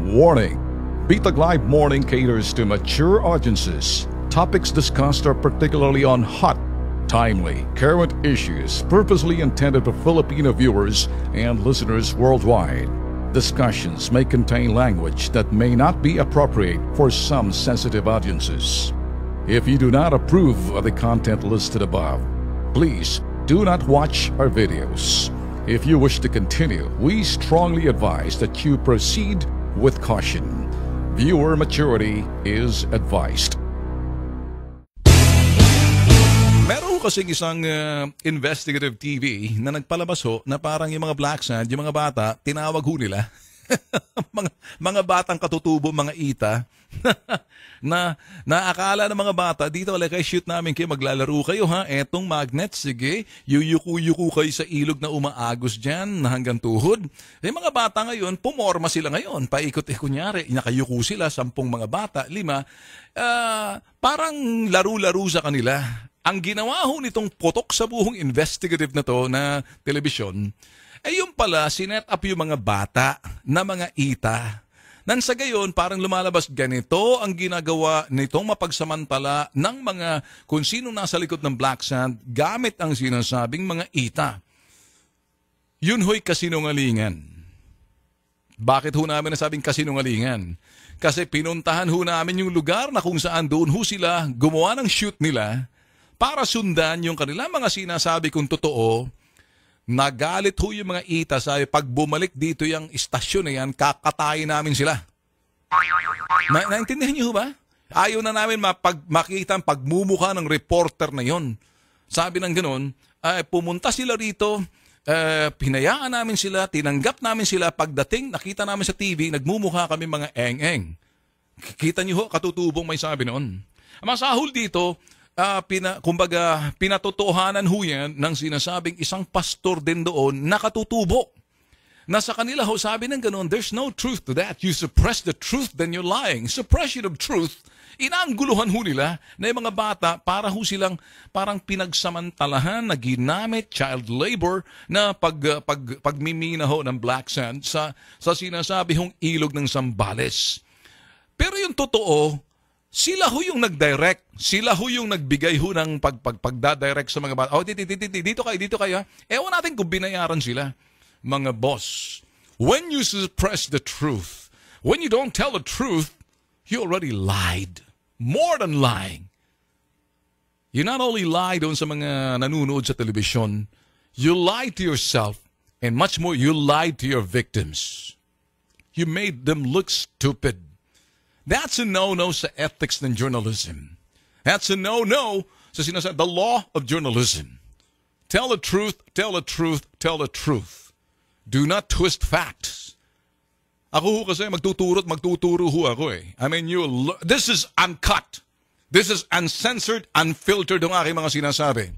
Warning! Bitag Live Morning caters to mature audiences. Topics discussed are particularly on hot, timely, current issues purposely intended for Filipino viewers and listeners worldwide. Discussions may contain language that may not be appropriate for some sensitive audiences. If you do not approve of the content listed above, please do not watch our videos. If you wish to continue, we strongly advise that you proceed with caution. Viewer maturity is advised. Meron kasing isang investigative TV na nagpalabas ho na parang yung mga black sand, yung mga bata, tinawag ho nila. mga batang katutubo, mga ita, na akala ng mga bata, dito kay shoot namin kayo, maglalaro kayo ha, etong magnet, sige, yuyuku-yuku kayo sa ilog na umaagos dyan, na hanggang tuhod. Yung mga bata ngayon, pumorma sila ngayon, kunyari, nakayuku sila, 10 mga bata, 5, parang laro-laro sa kanila. Ang ginawa ho nitong potok sa buhong investigative na to na telebisyon, ay yung pala, sinet up yung mga bata na mga ita. Nang sa gayon, parang lumalabas ganito ang ginagawa nitong mapagsamantala ng mga kung sino nasa likod ng black sand gamit ang sinasabing mga ita. Yun ho'y kasinungalingan. Bakit ho namin nasabing kasinungalingan? Kasi pinuntahan ho namin yung lugar na kung saan doon ho sila gumawa ng shoot nila para sundan yung kanilang mga sinasabi kung totoo. Nagalit ho yung mga ita, sabi, pag bumalik dito yung istasyon na yan, kakatayin namin sila. Naintindihan niyo ba? Ayaw na namin makita ang pagmumukha ng reporter na yon. Sabi ng ganun, pumunta sila rito, pinayaan namin sila, tinanggap namin sila, pagdating, nakita namin sa TV, nagmumukha kami mga eng-eng. Kita niyo ho, katutubong may sabi noon. Ang masahol dito, pinatotohanan ho yan ng sinasabing isang pastor din doon nakatutubo. Nasa kanila ho sabi ng ganun, there's no truth to that. You suppress the truth, then you're lying. Suppression of truth, inaangguluhan ho nila na yung mga bata para ho silang parang pinagsamantalahan na ginamit child labor na pagmimina ho ng black sand sa sinasabi hong ilog ng Zambales. Pero yung totoo, sila ho yung nag-direct. Sila ho yung nagbigay ho ng pagdadirect sa mga bata. Oh, dito kayo. Ewan natin kung binayaran sila. Mga boss, when you suppress the truth, when you don't tell the truth, you already lied. More than lying. You not only lied on sa mga nanunood sa television, you lied to yourself, and much more, you lied to your victims. You made them look stupid. That's a no-no sa ethics ng journalism. That's a no-no sa sinasabi, the law of journalism. Tell the truth, tell the truth, tell the truth. Do not twist facts. Ako ho kasi magtuturo ho ako eh. I mean, this is uncut. This is uncensored, unfiltered ang aking mga sinasabi.